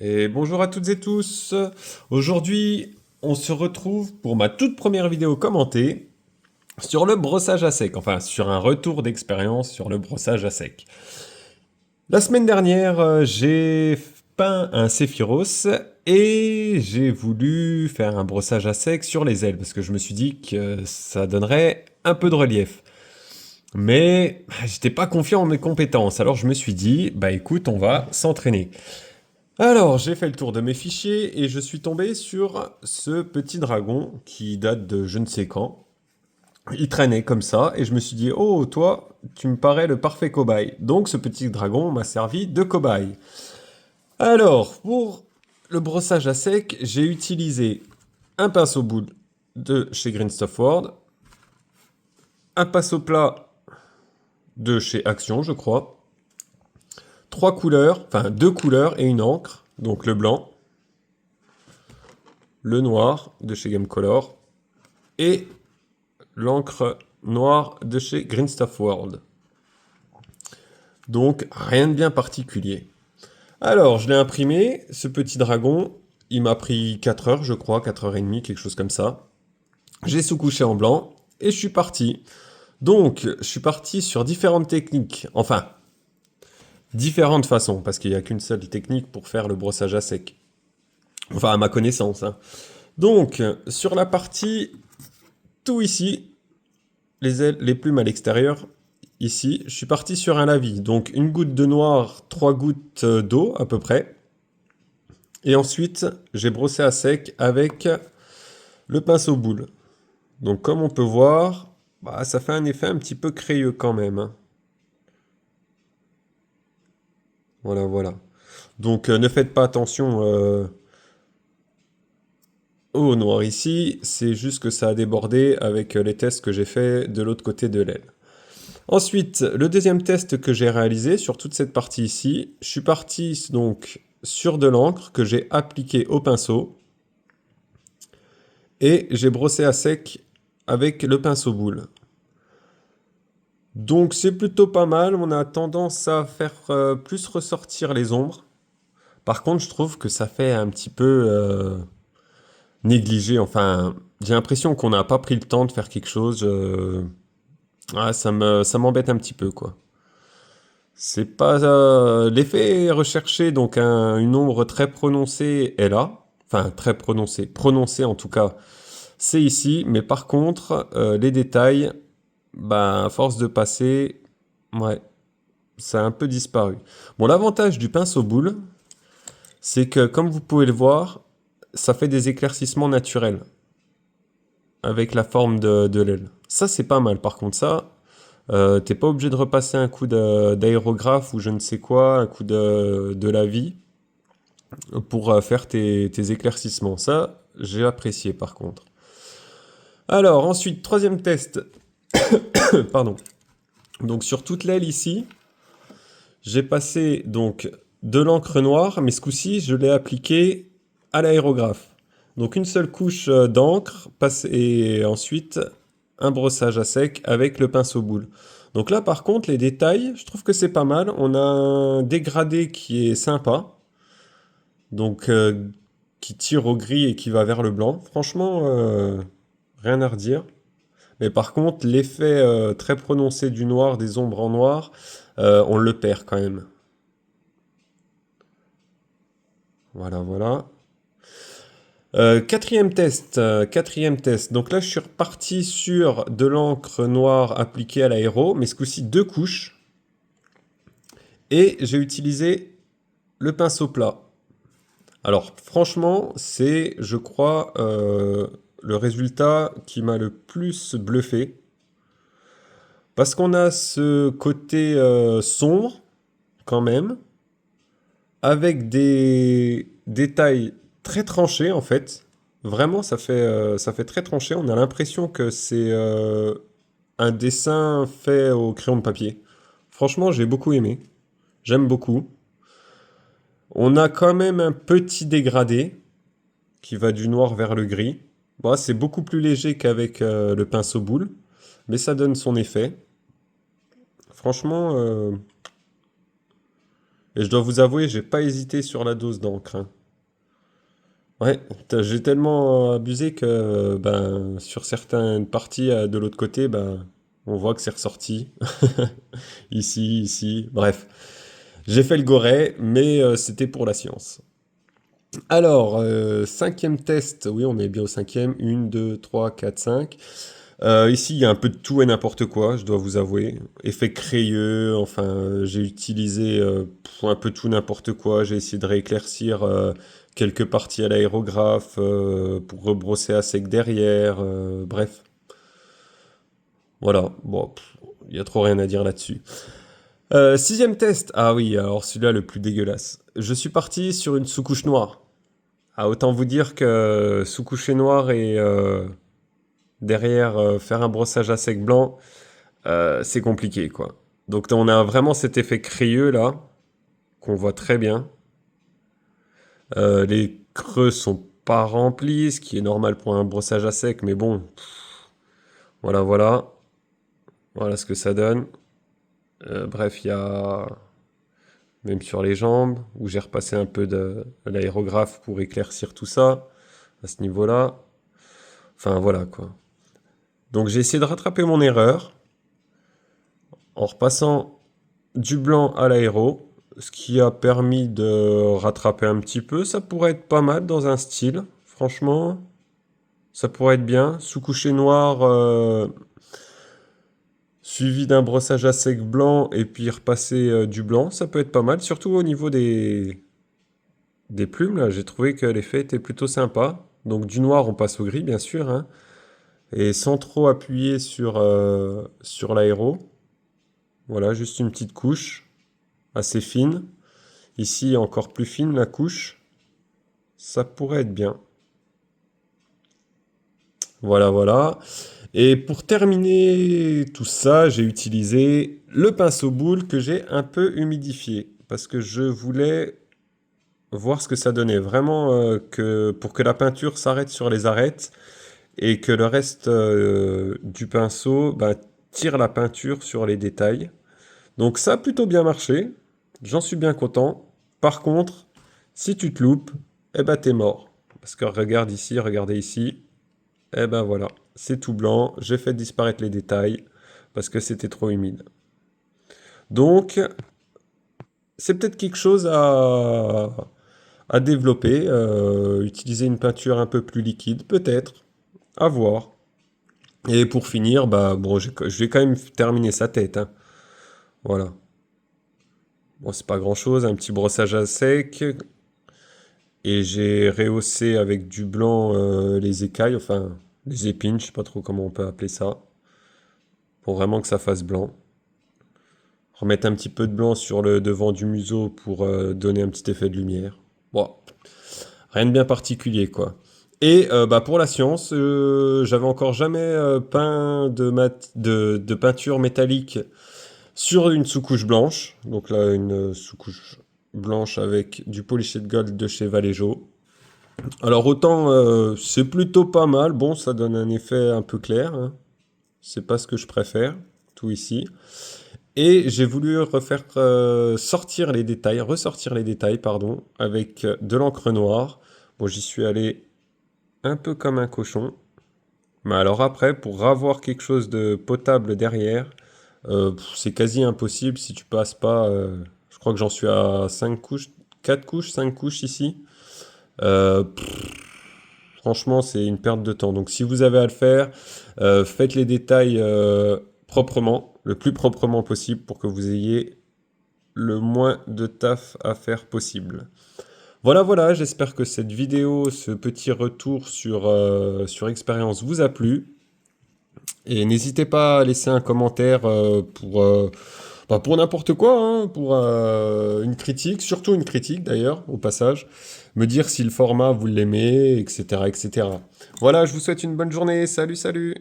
Et bonjour à toutes et tous. Aujourd'hui, on se retrouve pour ma toute première vidéo commentée sur le brossage à sec, enfin sur un retour d'expérience sur le brossage à sec. La semaine dernière, j'ai peint un Sephiroth et j'ai voulu faire un brossage à sec sur les ailes parce que je me suis dit que ça donnerait un peu de relief. Mais j'étais pas confiant en mes compétences, alors je me suis dit, bah écoute, on va s'entraîner. Alors, j'ai fait le tour de mes fichiers et je suis tombé sur ce petit dragon qui date de je ne sais quand. Il traînait comme ça et je me suis dit, oh, toi, tu me parais le parfait cobaye. Donc, ce petit dragon m'a servi de cobaye. Alors, pour le brossage à sec, j'ai utilisé un pinceau boule de chez Green Stuff World, un pinceau plat de chez Action, je crois, trois couleurs, enfin deux couleurs et une encre, donc le blanc, le noir de chez Game Color et l'encre noire de chez Green Stuff World. Donc rien de bien particulier. Alors je l'ai imprimé, ce petit dragon, il m'a pris 4 heures je crois, 4h30, quelque chose comme ça. J'ai sous-couché en blanc et je suis parti. Donc je suis parti sur différentes techniques, enfin différentes façons, parce qu'il n'y a qu'une seule technique pour faire le brossage à sec. Enfin à ma connaissance. Hein. Donc sur la partie tout ici, les ailes, les plumes à l'extérieur, ici, je suis parti sur un lavis. Donc une goutte de noir, 3 gouttes d'eau à peu près. Et ensuite, j'ai brossé à sec avec le pinceau boule. Donc comme on peut voir, bah, ça fait un effet un petit peu crayeux quand même. Hein. Voilà, voilà. Donc ne faites pas attention au noir ici, c'est juste que ça a débordé avec les tests que j'ai fait de l'autre côté de l'aile. Ensuite, le deuxième test que j'ai réalisé sur toute cette partie ici, je suis parti donc sur de l'encre que j'ai appliquée au pinceau et j'ai brossé à sec avec le pinceau boule. Donc c'est plutôt pas mal, on a tendance à faire plus ressortir les ombres. Par contre, je trouve que ça fait un petit peu négligé, enfin, j'ai l'impression qu'on n'a pas pris le temps de faire quelque chose. Ça m'embête un petit peu, quoi. C'est pas l'effet recherché, donc une ombre très prononcée est là, enfin très prononcée en tout cas, c'est ici, mais par contre les détails, bah à force de passer, ouais, ça a un peu disparu. Bon, l'avantage du pinceau boule, c'est que comme vous pouvez le voir, ça fait des éclaircissements naturels avec la forme de l'aile. Ça c'est pas mal. Par contre ça, t'es pas obligé de repasser un coup d'aérographe ou je ne sais quoi, un coup de la vie pour faire tes éclaircissements. Ça, j'ai apprécié par contre. Alors ensuite, troisième test. Pardon. Donc sur toute l'aile ici, j'ai passé donc de l'encre noire, mais ce coup-ci, je l'ai appliqué à l'aérographe. Donc une seule couche d'encre et ensuite un brossage à sec avec le pinceau boule. Donc là, par contre, les détails, je trouve que c'est pas mal. On a un dégradé qui est sympa, donc qui tire au gris et qui va vers le blanc. Franchement, rien à redire. Mais par contre, l'effet très prononcé du noir, des ombres en noir, on le perd quand même. Voilà, voilà. Quatrième test. Donc là, je suis reparti sur de l'encre noire appliquée à l'aéro, mais ce coup-ci deux couches. Et j'ai utilisé le pinceau plat. Alors franchement, c'est, je crois, le résultat qui m'a le plus bluffé. Parce qu'on a ce côté sombre, quand même, avec des détails très tranchés, en fait. Vraiment, ça fait très tranché. On a l'impression que c'est un dessin fait au crayon de papier. Franchement, j'ai beaucoup aimé. J'aime beaucoup. On a quand même un petit dégradé qui va du noir vers le gris. Bon, c'est beaucoup plus léger qu'avec le pinceau boule, mais ça donne son effet. Franchement, Et je dois vous avouer, j'ai pas hésité sur la dose d'encre, hein. Ouais, j'ai tellement abusé que ben, sur certaines parties de l'autre côté, ben, on voit que c'est ressorti. Ici, ici, bref. J'ai fait le goret, mais c'était pour la science. Alors, cinquième test, oui, on est bien au cinquième. Une, deux, trois, quatre, cinq. Ici, il y a un peu de tout et n'importe quoi, je dois vous avouer. Effet crayeux, enfin, j'ai utilisé un peu tout n'importe quoi. J'ai essayé de rééclaircir quelques parties à l'aérographe pour rebrosser à sec derrière. Bref, voilà. Bon, il y a trop rien à dire là-dessus. Sixième test. Ah oui, alors celui-là le plus dégueulasse. Je suis parti sur une sous-couche noire. Ah, autant vous dire que sous-coucher noir et derrière faire un brossage à sec blanc, c'est compliqué, quoi. Donc on a vraiment cet effet crayeux là, qu'on voit très bien. Les creux sont pas remplis, ce qui est normal pour un brossage à sec, mais bon, voilà, voilà. Voilà ce que ça donne. Bref, il y a même sur les jambes, où j'ai repassé un peu de l'aérographe pour éclaircir tout ça, à ce niveau-là. Enfin, voilà, quoi. Donc j'ai essayé de rattraper mon erreur en repassant du blanc à l'aéro, ce qui a permis de rattraper un petit peu. Ça pourrait être pas mal dans un style, franchement. Ça pourrait être bien. Sous-couché noir, suivi d'un brossage à sec blanc, et puis repasser du blanc, ça peut être pas mal. Surtout au niveau des plumes, là, j'ai trouvé que l'effet était plutôt sympa. Donc du noir, on passe au gris, bien sûr, hein, et sans trop appuyer sur l'aéro. Voilà, juste une petite couche assez fine. Ici, encore plus fine la couche. Ça pourrait être bien. Voilà, voilà. Et pour terminer tout ça, j'ai utilisé le pinceau boule que j'ai un peu humidifié. Parce que je voulais voir ce que ça donnait. Vraiment, pour que la peinture s'arrête sur les arêtes et que le reste du pinceau bah, tire la peinture sur les détails. Donc ça a plutôt bien marché. J'en suis bien content. Par contre, si tu te loupes, eh ben t'es mort. Parce que regarde ici, regardez ici. Eh ben voilà, c'est tout blanc. J'ai fait disparaître les détails parce que c'était trop humide. Donc, c'est peut-être quelque chose à développer. Utiliser une peinture un peu plus liquide, peut-être. À voir. Et pour finir, bah bon, je vais quand même terminer sa tête, hein. Voilà. Bon, c'est pas grand-chose, un petit brossage à sec. Et j'ai rehaussé avec du blanc les écailles, enfin les épines, je sais pas trop comment on peut appeler ça, pour vraiment que ça fasse blanc. Remettre un petit peu de blanc sur le devant du museau pour donner un petit effet de lumière. Bon, rien de bien particulier, quoi. Et bah, pour la science, j'avais encore jamais peint de peinture métallique sur une sous-couche blanche. Donc là, une sous-couche blanche avec du polished gold de chez Vallejo. Alors autant c'est plutôt pas mal, bon ça donne un effet un peu clair, hein. C'est pas ce que je préfère, tout ici. Et j'ai voulu refaire ressortir les détails, pardon, avec de l'encre noire. Bon, j'y suis allé un peu comme un cochon. Mais alors après, pour avoir quelque chose de potable derrière, c'est quasi impossible si tu passes pas. Je crois que j'en suis à 5 couches, 4 couches, 5 couches ici. Euh, Franchement, c'est une perte de temps. Donc si vous avez à le faire, faites les détails proprement, le plus proprement possible pour que vous ayez le moins de taf à faire possible. Voilà, voilà, j'espère que cette vidéo, ce petit retour sur expérience vous a plu. Et n'hésitez pas à laisser un commentaire pour n'importe quoi, hein, pour une critique, surtout une critique d'ailleurs, au passage. Me dire si le format vous l'aimez, etc., etc. Voilà, je vous souhaite une bonne journée. Salut, salut!